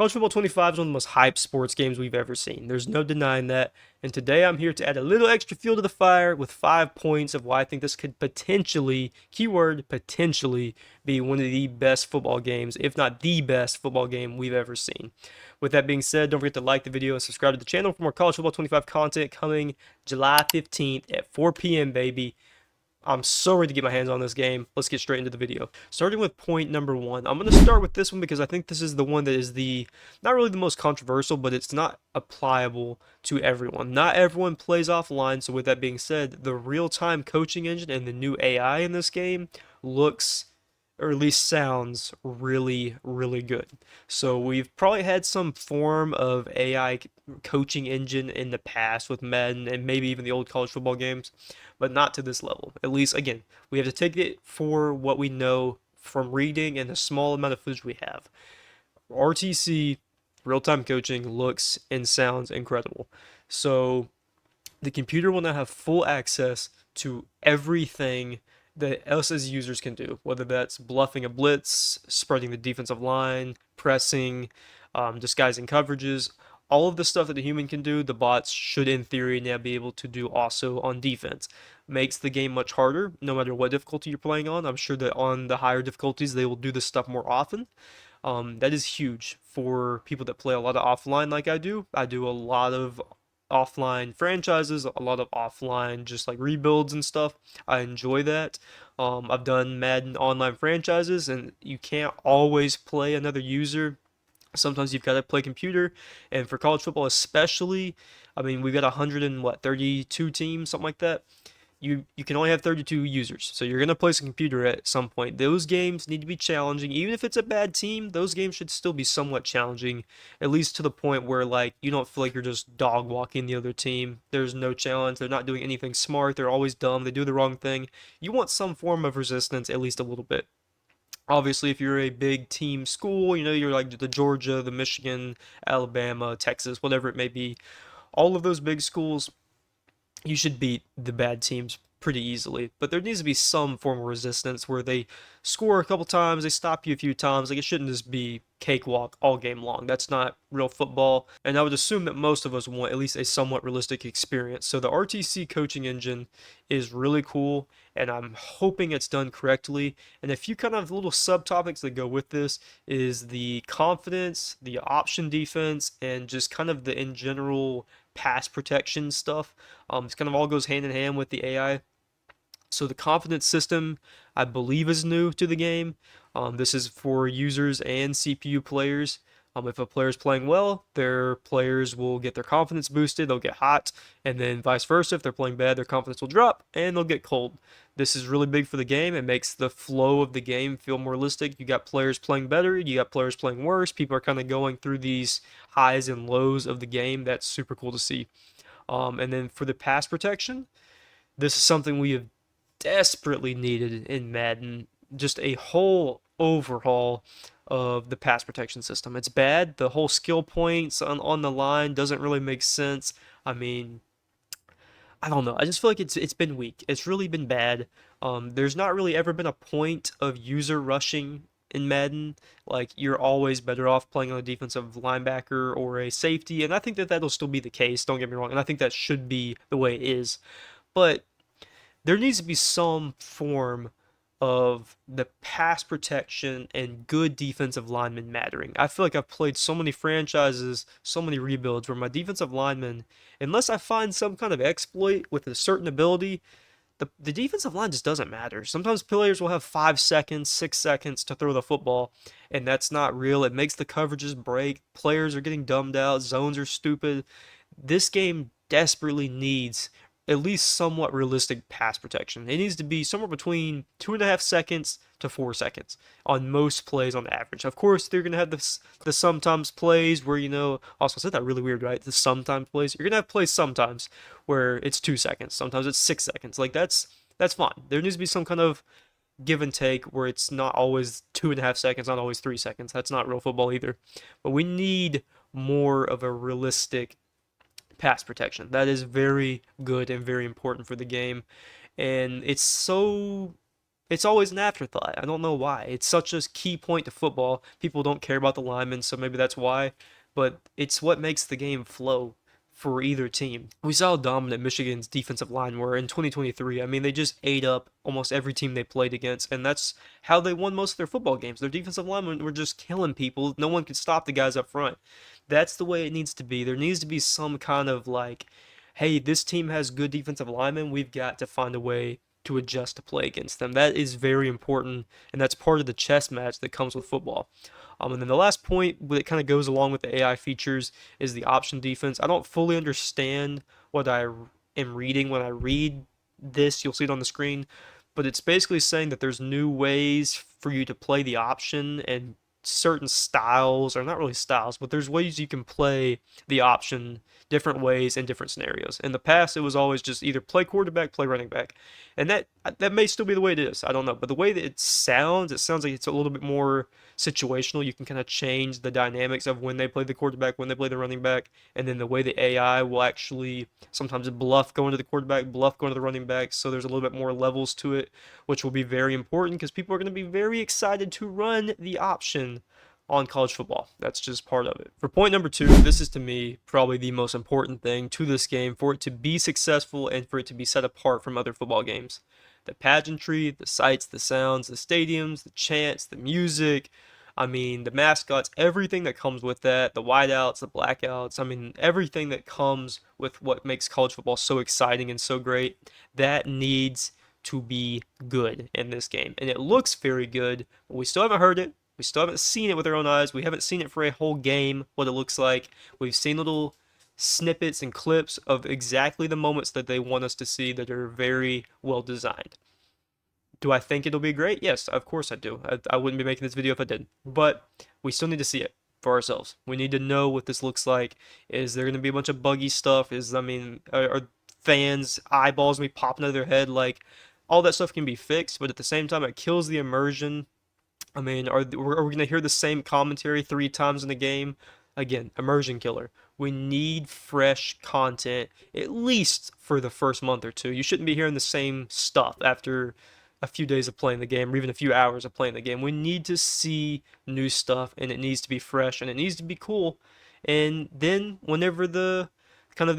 College Football 25 is one of the most hyped sports games we've ever seen. There's no denying that. And today I'm here to add a little extra fuel to the fire with 5 points of why I think this could potentially, keyword potentially, be one of the best football games, if not the best football game we've ever seen. With that being said, don't forget to like the video and subscribe to the channel for more College Football 25 content coming July 15th at 4 p.m., baby. I'm so ready to get my hands on this game. Let's get straight into the video. Starting with point number one. I'm going to start with this one because I think this is the one that is not really the most controversial, but it's not applicable to everyone. Not everyone plays offline, so with that being said, the real-time coaching engine and the new AI in this game looks, or at least sounds, really, really good. So we've probably had some form of AI coaching engine in the past with Madden and maybe even the old college football games, but not to this level. At least, again, we have to take it for what we know from reading and the small amount of footage we have. RTC, real-time coaching, looks and sounds incredible. So the computer will now have full access to everything that us as users can do, whether that's bluffing a blitz, spreading the defensive line, pressing, disguising coverages. All of the stuff that a human can do, the bots should, in theory, now be able to do also on defense. Makes the game much harder, no matter what difficulty you're playing on. I'm sure that on the higher difficulties, they will do this stuff more often. That is huge for people that play a lot of offline like I do. I do a lot of offline franchises, a lot of offline just like rebuilds and stuff. I enjoy that. I've done Madden online franchises, and you can't always play another user. Sometimes you've got to play computer, and for college football especially, I mean we've got 132 teams, something like that. You can only have 32 users, so you're gonna play some computer at some point. Those games need to be challenging, even if it's a bad team. Those games should still be somewhat challenging, at least to the point where like you don't feel like you're just dog walking the other team. There's no challenge. They're not doing anything smart. They're always dumb. They do the wrong thing. You want some form of resistance, at least a little bit. Obviously, if you're a big team school, you know, you're like the Georgia, the Michigan, Alabama, Texas, whatever it may be, all of those big schools, you should beat the bad teams pretty easily. But there needs to be some form of resistance where they score a couple times, they stop you a few times. Like, it shouldn't just be cakewalk all game long. That's not real football. And I would assume that most of us want at least a somewhat realistic experience. So the RTC coaching engine is really cool, and I'm hoping it's done correctly. And a few kind of little subtopics that go with this is the confidence, the option defense, and just kind of the in general pass protection stuff. This kind of all goes hand in hand with the AI. So the confidence system, I believe, is new to the game. This is for users and CPU players. If a player is playing well, their players will get their confidence boosted, they'll get hot, and then vice versa. If they're playing bad, their confidence will drop, and they'll get cold. This is really big for the game. It makes the flow of the game feel more realistic. You got players playing better, you got players playing worse. People are kind of going through these highs and lows of the game. That's super cool to see. And then for the pass protection, this is something we have desperately needed in Madden. Just a whole overhaul of the pass protection system. It's bad. The whole skill points on the line doesn't really make sense. I mean, I don't know. I just feel like it's been weak. It's really been bad. There's not really ever been a point of user rushing in Madden. Like, you're always better off playing on a defensive linebacker or a safety, and I think that that'll still be the case. Don't get me wrong, and I think that should be the way it is. But there needs to be some form of the pass protection and good defensive linemen mattering. I feel like I've played so many franchises, so many rebuilds where my defensive linemen, unless I find some kind of exploit with a certain ability, the defensive line just doesn't matter. Sometimes players will have 5 seconds, 6 seconds to throw the football, and that's not real. It makes the coverages break. Players are getting dumbed out. Zones are stupid. This game desperately needs at least somewhat realistic pass protection. It needs to be somewhere between 2.5 seconds to 4 seconds on most plays on average. Of course, they're going to have the sometimes plays where, you know, also I said that really weird, right? The sometimes plays. You're going to have plays sometimes where it's 2 seconds. Sometimes it's 6 seconds. Like, that's fine. There needs to be some kind of give and take where it's not always 2.5 seconds, not always 3 seconds. That's not real football either. But we need more of a realistic pass protection. That is very good and very important for the game. And it's so it's always an afterthought. I don't know why. It's such a key point to football. People don't care about the linemen, so maybe that's why. But it's what makes the game flow for either team. We saw how dominant Michigan's defensive line were in 2023. I mean, they just ate up almost every team they played against, and that's how they won most of their football games. Their defensive linemen were just killing people. No one could stop the guys up front. That's the way it needs to be. There needs to be some kind of like, hey, this team has good defensive linemen. We've got to find a way to adjust to play against them. That is very important, and that's part of the chess match that comes with football. And then the last point that kind of goes along with the AI features is the option defense. I don't fully understand what I am reading when I read this. You'll see it on the screen, but it's basically saying that there's new ways for you to play the option and certain styles, or not really styles, but there's ways you can play the option different ways in different scenarios. In the past, it was always just either play quarterback, play running back, and that may still be the way it is. I don't know, but the way that it sounds like it's a little bit more situational. You can kind of change the dynamics of when they play the quarterback, when they play the running back, and then the way the AI will actually sometimes bluff going to the quarterback, bluff going to the running back. So there's a little bit more levels to it, which will be very important because people are going to be very excited to run the option on college football. That's just part of it. For point number 2, this is to me probably the most important thing to this game for it to be successful and for it to be set apart from other football games. The pageantry, the sights, the sounds, the stadiums, the chants, the music, I mean, the mascots, everything that comes with that, the whiteouts, the blackouts, I mean, everything that comes with what makes college football so exciting and so great, that needs to be good in this game. And it looks very good, but we still haven't heard it. We still haven't seen it with our own eyes. We haven't seen it for a whole game, what it looks like. We've seen little snippets and clips of exactly the moments that they want us to see that are very well designed. Do I think it'll be great? Yes, of course I do. I wouldn't be making this video if I didn't. But we still need to see it for ourselves. We need to know what this looks like. Is there going to be a bunch of buggy stuff? Are fans' eyeballs going to be popping out of their head? Like, all that stuff can be fixed, but at the same time, it kills the immersion. I mean, are we going to hear the same commentary 3 times in the game? Again, immersion killer. We need fresh content, at least for the first month or two. You shouldn't be hearing the same stuff after a few days of playing the game, or even a few hours of playing the game. We need to see new stuff, and it needs to be fresh, and it needs to be cool. And then, whenever the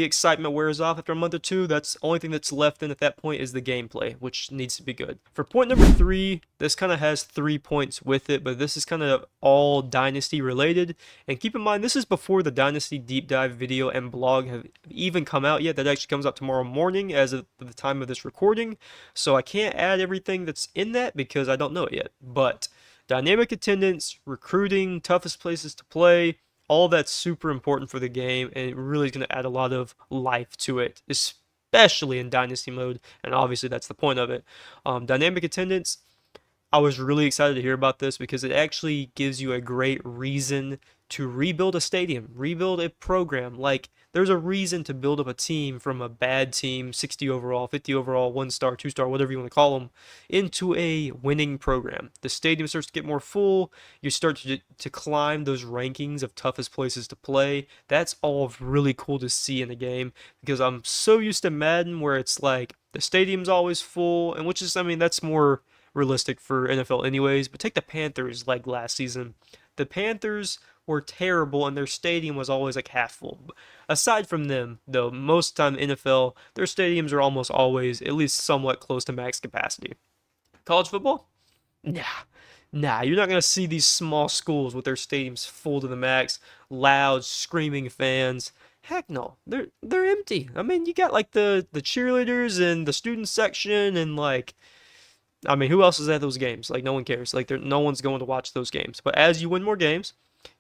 excitement wears off after a month or two, that's the only thing that's left in at that point is the gameplay, which needs to be good. For point number 3, this kind of has 3 points with it, but this is kind of all Dynasty related. And keep in mind, this is before the Dynasty deep dive video and blog have even come out yet. That actually comes out tomorrow morning as of the time of this recording. So I can't add everything that's in that because I don't know it yet. But dynamic attendance, recruiting, toughest places to play, all that's super important for the game, and it really is going to add a lot of life to it, especially in Dynasty mode, and obviously that's the point of it. Dynamic attendance, I was really excited to hear about this because it actually gives you a great reason to rebuild a stadium, rebuild a program. Like, there's a reason to build up a team from a bad team, 60 overall, 50 overall, 1-star, 2-star, whatever you want to call them, into a winning program. The stadium starts to get more full. You start to climb those rankings of toughest places to play. That's all really cool to see in the game because I'm so used to Madden where it's like the stadium's always full, and which is, I mean, that's more realistic for NFL anyways. But take the Panthers like last season. The Panthers were terrible and their stadium was always like half full. Aside from them, though, most of the time in NFL, their stadiums are almost always at least somewhat close to max capacity. College football? Nah. Nah, you're not going to see these small schools with their stadiums full to the max, loud, screaming fans. Heck no, they're empty. I mean, you got like the cheerleaders and the student section and like, I mean, who else is at those games? Like, no one cares. Like, no one's going to watch those games. But as you win more games,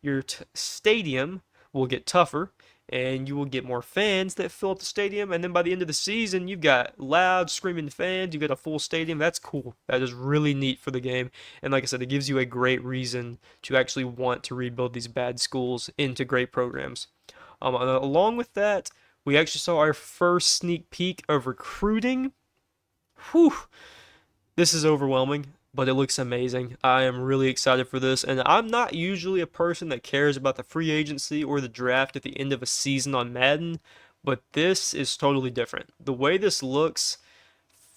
your stadium will get tougher, and you will get more fans that fill up the stadium. And then by the end of the season, you've got loud, screaming fans. You got a full stadium. That's cool. That is really neat for the game. And like I said, it gives you a great reason to actually want to rebuild these bad schools into great programs. Along with that, we actually saw our first sneak peek of recruiting. Whew. This is overwhelming, but it looks amazing. I am really excited for this, and I'm not usually a person that cares about the free agency or the draft at the end of a season on Madden, but this is totally different. The way this looks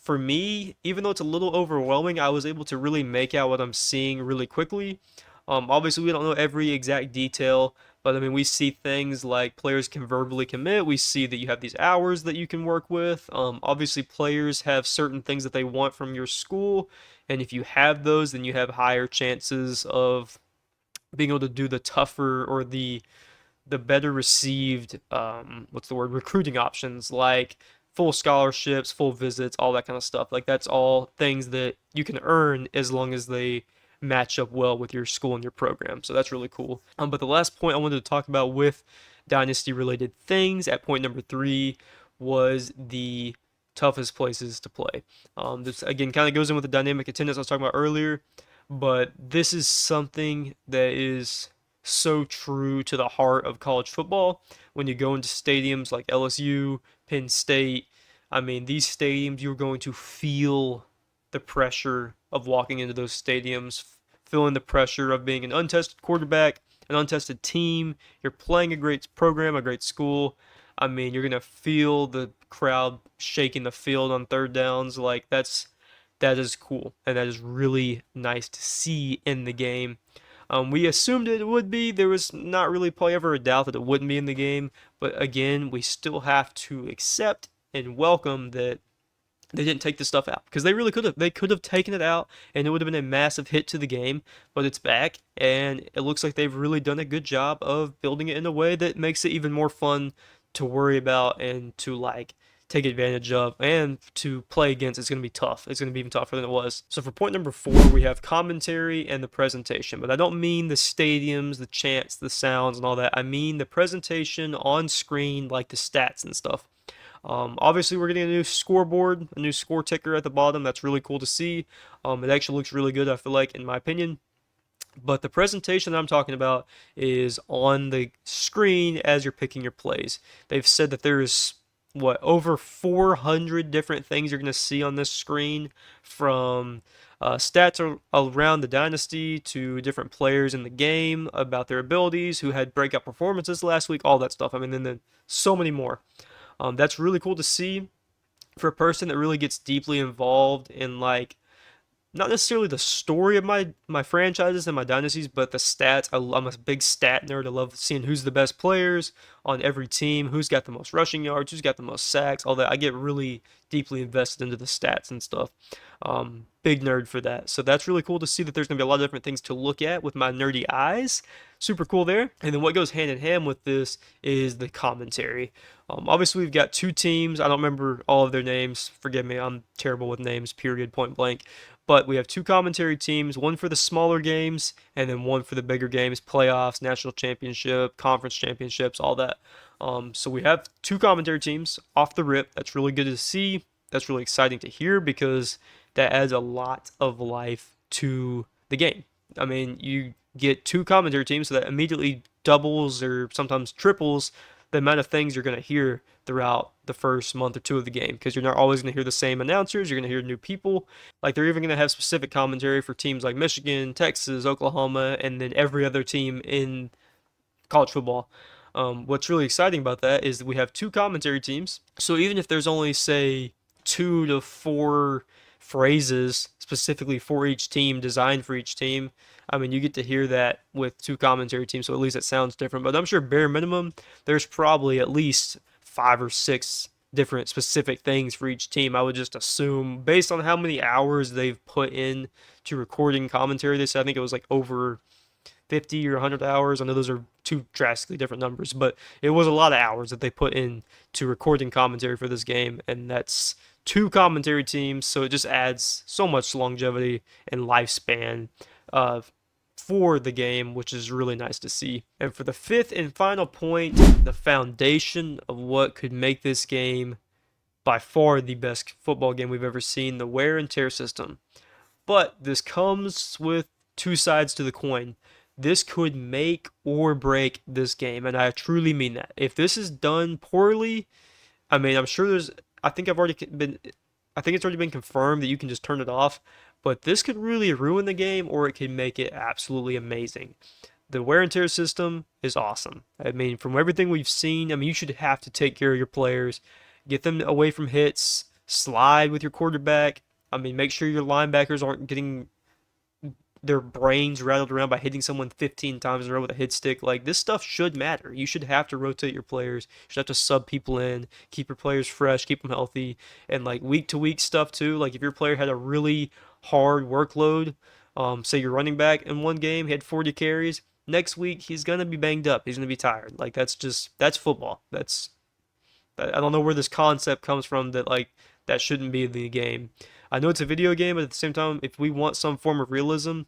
for me, even though it's a little overwhelming, I was able to really make out what I'm seeing really quickly. Obviously, we don't know every exact detail, but I mean, we see things like players can verbally commit. We see that you have these hours that you can work with. Obviously, players have certain things that they want from your school, and if you have those, then you have higher chances of being able to do the tougher or the better received what's the word, recruiting options, like full scholarships, full visits, all that kind of stuff. Like that's all things that you can earn as long as they match up well with your school and your program. So that's really cool. But the last point I wanted to talk about with dynasty related things at point number 3 was the toughest places to play. This again kind of goes in with the dynamic attendance I was talking about earlier, but this is something that is so true to the heart of college football. When you go into stadiums like LSU, Penn State, I mean, these stadiums, you're going to feel the pressure of walking into those stadiums, feeling the pressure of being an untested quarterback, an untested team. You're playing a great program, a great school. I mean, you're going to feel the crowd shaking the field on third downs. Like, that is cool, and that is really nice to see in the game. We assumed it would be. There was not really probably ever a doubt that it wouldn't be in the game. But again, we still have to accept and welcome that they didn't take this stuff out because they really could have. They could have taken it out, and it would have been a massive hit to the game. But it's back, and it looks like they've really done a good job of building it in a way that makes it even more fun to worry about and to like take advantage of and to play against. It's going to be tough. It's going to be even tougher than it was. So for point number 4, we have commentary and the presentation. But I don't mean the stadiums, the chants, the sounds, and all that. I mean the presentation on screen, like the stats and stuff. Obviously, we're getting a new scoreboard, a new score ticker at the bottom. That's really cool to see. It actually looks really good, I feel like, in my opinion. But the presentation that I'm talking about is on the screen as you're picking your plays. They've said that there is over 400 different things you're going to see on this screen, from stats around the dynasty to different players in the game about their abilities, who had breakout performances last week, all that stuff. I mean, then so many more. That's really cool to see for a person that really gets deeply involved in like not necessarily the story of my franchises and my dynasties, but the stats. I'm a big stat nerd. I love seeing who's the best players on every team, who's got the most rushing yards, who's got the most sacks, all that. I get really deeply invested into the stats and stuff. Big nerd for that. So that's really cool to see that there's going to be a lot of different things to look at with my nerdy eyes. Super cool there. And then what goes hand in hand with this is the commentary. Obviously, we've got 2 teams. I don't remember all of their names. Forgive me, I'm terrible with names, period, point blank. But we have 2 commentary teams, one for the smaller games, and then one for the bigger games, playoffs, national championship, conference championships, all that. So we have 2 commentary teams off the rip. That's really good to see. That's really exciting to hear because that adds a lot of life to the game. I mean, you get 2 commentary teams, so that immediately doubles or sometimes triples the amount of things you're going to hear throughout the first month or 2 of the game, because you're not always going to hear the same announcers. You're going to hear new people. Like, they're even going to have specific commentary for teams like Michigan, Texas, Oklahoma, and then every other team in college football. What's really exciting about that is that we have 2 commentary teams. So even if there's only, say, 2 to 4 phrases specifically for each team, designed for each team, I mean, you get to hear that with 2 commentary teams, so at least it sounds different. But I'm sure bare minimum, there's probably at least 5 or 6 different specific things for each team. I would just assume, based on how many hours they've put in to recording commentary. They said, I think it was like over 50 or 100 hours. I know those are 2 drastically different numbers, but it was a lot of hours that they put in to recording commentary for this game, and that's 2 commentary teams, so it just adds so much longevity and lifespan for the game, which is really nice to see. And for the 5th and final point, the foundation of what could make this game by far the best football game we've ever seen, the wear and tear system. But this comes with 2 sides to the coin. This could make or break this game, and I truly mean that. If this is done poorly, I mean, I'm sure there's, I think it's already been confirmed that you can just turn it off, but this could really ruin the game, or it could make it absolutely amazing. The wear and tear system is awesome. I mean, from everything we've seen, I mean, you should have to take care of your players, get them away from hits, slide with your quarterback. I mean, make sure your linebackers aren't getting their brains rattled around by hitting someone 15 times in a row with a hit stick. Like, this stuff should matter. You should have to rotate your players. You should have to sub people in, keep your players fresh, keep them healthy, and like week to week stuff too. Like, if your player had a really hard workload, say your running back in one game, he had 40 carries. Next week, he's gonna be banged up. He's gonna be tired. Like, that's football. I don't know where this concept comes from that like that shouldn't be in the game. I know it's a video game, but at the same time, if we want some form of realism,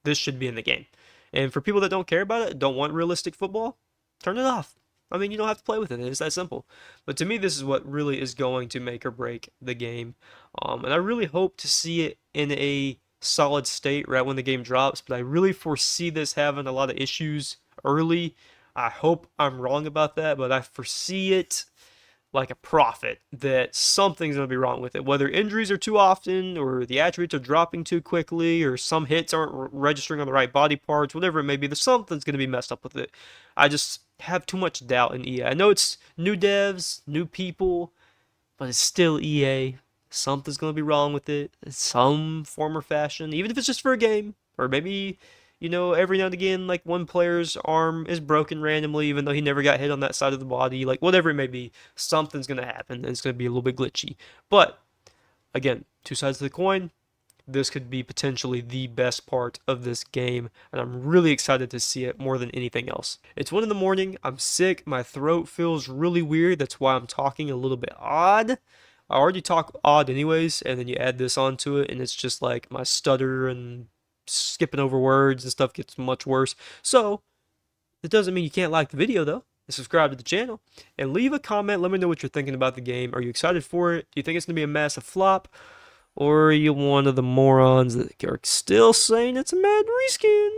this should be in the game. And for people that don't care about it, don't want realistic football, turn it off. I mean, you don't have to play with it. It's that simple. But to me, this is what really is going to make or break the game. And I really hope to see it in a solid state right when the game drops. But I really foresee this having a lot of issues early. I hope I'm wrong about that, but I foresee it like a prophet that something's going to be wrong with it. Whether injuries are too often, or the attributes are dropping too quickly, or some hits aren't registering on the right body parts, whatever it may be, there's something's going to be messed up with it. I just have too much doubt in EA. I know it's new devs, new people, but it's still EA. Something's going to be wrong with it in some form or fashion, even if it's just for a game, or maybe every now and again, like one player's arm is broken randomly, even though he never got hit on that side of the body. Like, whatever it may be, something's going to happen, and it's going to be a little bit glitchy. But, again, two sides of the coin. This could be potentially the best part of this game, and I'm really excited to see it more than anything else. It's 1 in the morning. I'm sick. My throat feels really weird. That's why I'm talking a little bit odd. I already talk odd anyways, and then you add this onto it, and it's just like my stutter and skipping over words and stuff gets much worse. So, it doesn't mean you can't like the video though. And subscribe to the channel and leave a comment. Let me know what you're thinking about the game. Are you excited for it? Do you think it's going to be a massive flop? Or are you one of the morons that are still saying it's a mad reskin?